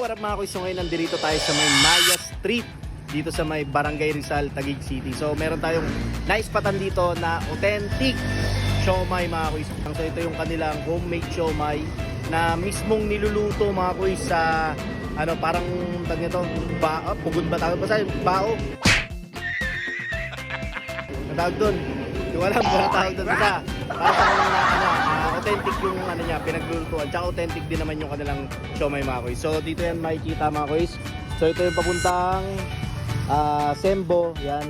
what up mga kuys? So ngayon nandito tayo sa may Maya Street dito sa may Barangay Rizal, Taguig City. So meron tayong naispatan dito na authentic siomai mga kuys. So ito yung kanilang homemade siomai na mismong niluluto mga kuys sa ano parang tag nito, pugod ba tawag ba sa bao? Tawag doon. Di wala ba tawag doon sa authentic yung ano niya, pinaglulutuan. Tsaka authentic din naman yung kanilang siomai mga kuys. So dito yan makikita mga kuys. So ito yung papuntang Sembo, yan.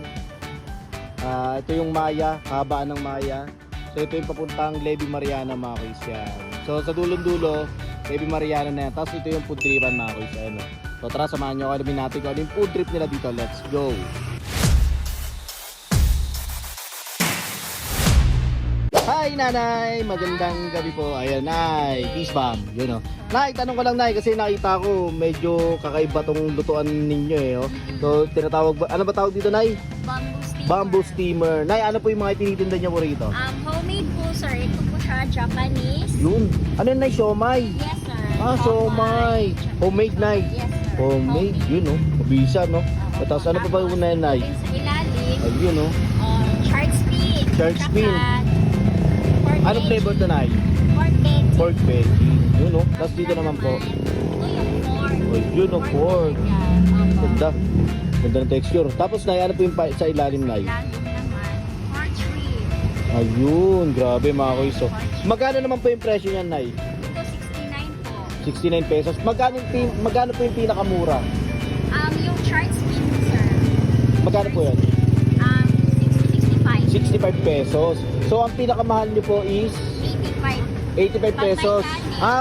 Ito yung Maya, habaan ng Maya. So ito yung papuntang Levi Mariana mga kuys, yan. So sa dulong-dulo, Levi Mariana na yan. Tapos ito yung food tripan mga kuys, ayan. So tara, samahan nyo, alamin natin kung ano yung food trip nila dito. Let's go! Hi Nanay! Magandang gabi po. Ayan, Nay. Peace bomb. Yun o. Nay, tanong ko lang Nay kasi nakita ko medyo kakaiba tong lutuan ninyo eh. Oh. So, tinatawag ba? Ano ba tawag dito Nay? Bamboo steamer. Bamboo steamer. Nay, ano po yung mga tinitinda niyo po rito? Homemade po sir. Ito po siya, Japanese. Yun. Ano yun Nay? Siomai? Yes sir. Siomai. Homemade Nay? Yes sir. Homemade. Yun o. Mabisa no? Tapos ano pa ba yung na Nay? Sa ilalim. Ayun o. Charred spin. Charred spin. Ano flavor ito Nay? Pork veggie. Pork veggie. Yun o. Tapos dito naman po. Ito yung pork. Yun o, pork. Yan. Ganda. Ganda ng texture. Tapos Nay, ano po yung sa ilalim Nay? Ilalim naman. Pork rib. Ayun, grabe mga kuys. So, magkano naman po yung presyo niyan Nay? Ito 69 po. 69 pesos. Magkano po yung pinakamura? Yung charred spin sir. Magkano po yan? 65. 65 pesos. So, ang pinakamahal niyo po is 85 pesos.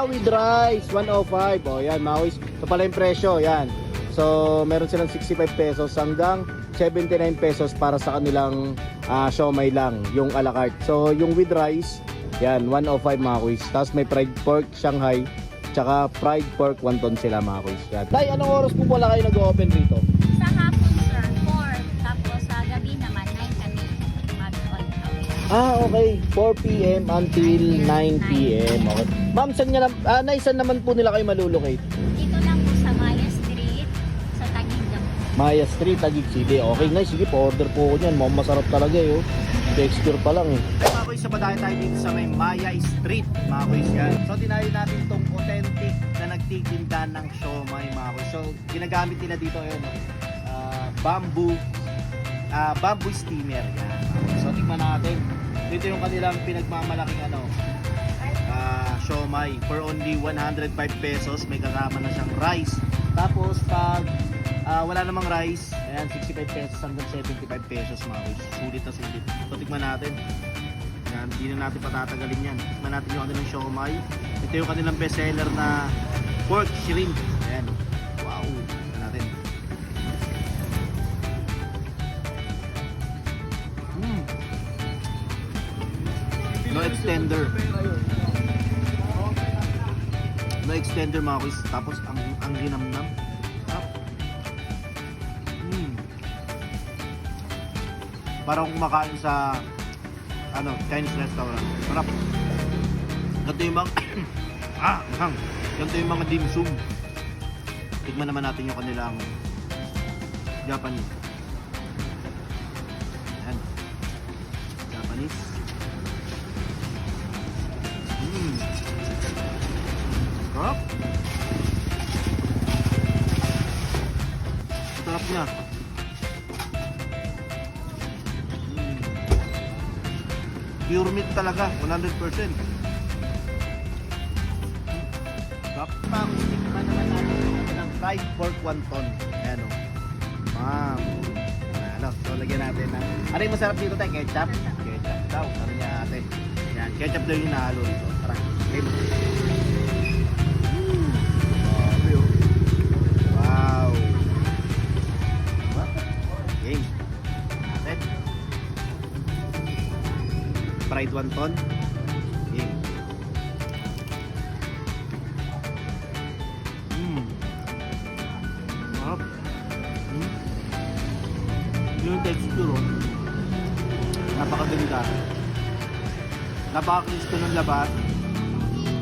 With rice, 105. O, yan, mga kuys. So, pala yung presyo, yan. So, meron silang 65 pesos hanggang 79 pesos para sa kanilang siomai lang, yung a la carte. So, yung with rice, yan, 105 mga kuys. Tapos may fried pork, Shanghai, tsaka fried pork, wonton sila mga kuys. Yan. Tay, anong oras po pala kayo nag-open rito? Sa hapon sir, 4. Tapos sa gabi naman, 9 kami mag-on away. Okay. 4 p.m. until 9 p.m. Okay. Ma'am, saan naman po nila kayo malulocate? Dito lang po sa Maya Street, sa Taguig. Maya Street, Taguig City. Okay, nice. Sige, pa-order po ako niyan. Mukhang masarap talaga eh. Oh. Texture pa lang eh. Mga kuys, sa padahin tayo dito sa may Maya Street. Mga kuys yan. So, tinayo natin itong authentic na nagtitinda ng siomai mga kuys. So, ginagamit nila dito yun. Bamboo steamer. Yan. So, tingnan natin. Dito yung kanilang pinagmamalaking siomai for only 105 pesos. May kasama na siyang rice. Tapos pag wala namang rice, ayan, 65 pesos hanggang 75 pesos mga kuys. Sulit na sulit. So tikman natin. Ayan, hindi na natin patatagalin yan. Tikman natin yung kanilang siomai. Ito yung kanilang bestseller na pork shrimp. Ayan. Wow. Tikman natin. No extender. No extender mga kuys. Tapos ang ginamnam. Parang kumakain sa Chinese restaurant. Sarap. Ganito yung mga ganito yung mga dim sum. Tignan naman natin yung kanilang Japanese. Ayan. Japanese. Sarap. Sarap niya. Pure meat talaga, 100%. Sarap. Tikman naman natin ng fried pork wonton. Ayan o. Ma'am. So, lagyan natin na. Ano yung masarap dito tayo? Ketchup? Ketchup daw. Sabi niya ate. Yan. Ketchup daw yung nahalo dito. Tara. Wow. Okay. Natin. Fried wonton. Okay. Sarap. Yung texture napakaganda. Napaka-crispy ng labas.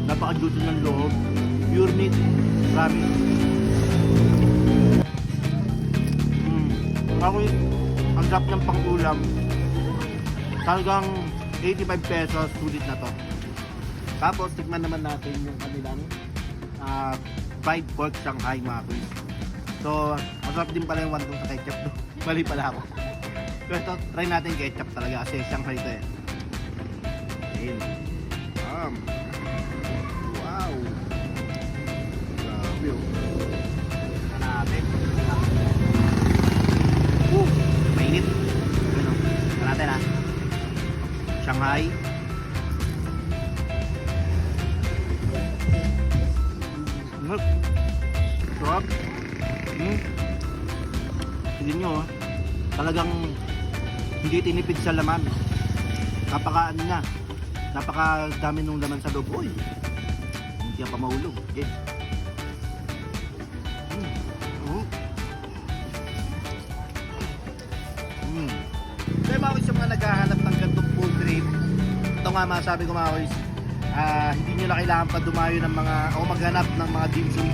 Napaka-juicy ng loob. Pure meat. Promise. Ako ang sarap ng pang-ulam. Talagang 85 pesos, sulit na to. Tapos, tikman naman natin yung kanilang fried pork Shanghai, mga kuys. So, masarap din pala yung wantong sa ketchup. No? Mali pala ako. Pero ito, try natin ketchup talaga kasi Shanghai ito eh. Ayun. Wow! Grabe oh. Ito natin. Mainit. Ano? Ito natin ha. Shanghai. Sarap. Tignan nyo oh. Talagang hindi tinipid sa laman. Napaka ano na. Napaka dami nung laman sa loob. Uy. Hindi pa mahulog. Okay. Kaya mga kuys, sa mga naghahanap ng gantong food trip, ito nga masabi ko mga kuys, hindi nyo na kailangan pa dumayo ng mga o maghanap ng mga dim-sum.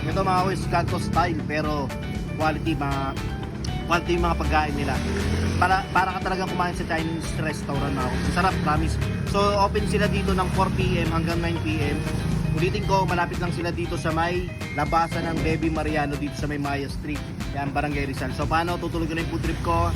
Ito mga kuys, Kanto style pero quality yung mga pagkain nila. Para ka talagang kumain sa Chinese restaurant mga kuys. Sarap, promise. So open sila dito ng 4 PM hanggang 9 PM. Ulitin ko, malapit lang sila dito sa may labasan ng Baby Mariano dito sa may Maya Street. Yan, Barangay Rizal. So paano, tutuloy ko na yung food trip ko.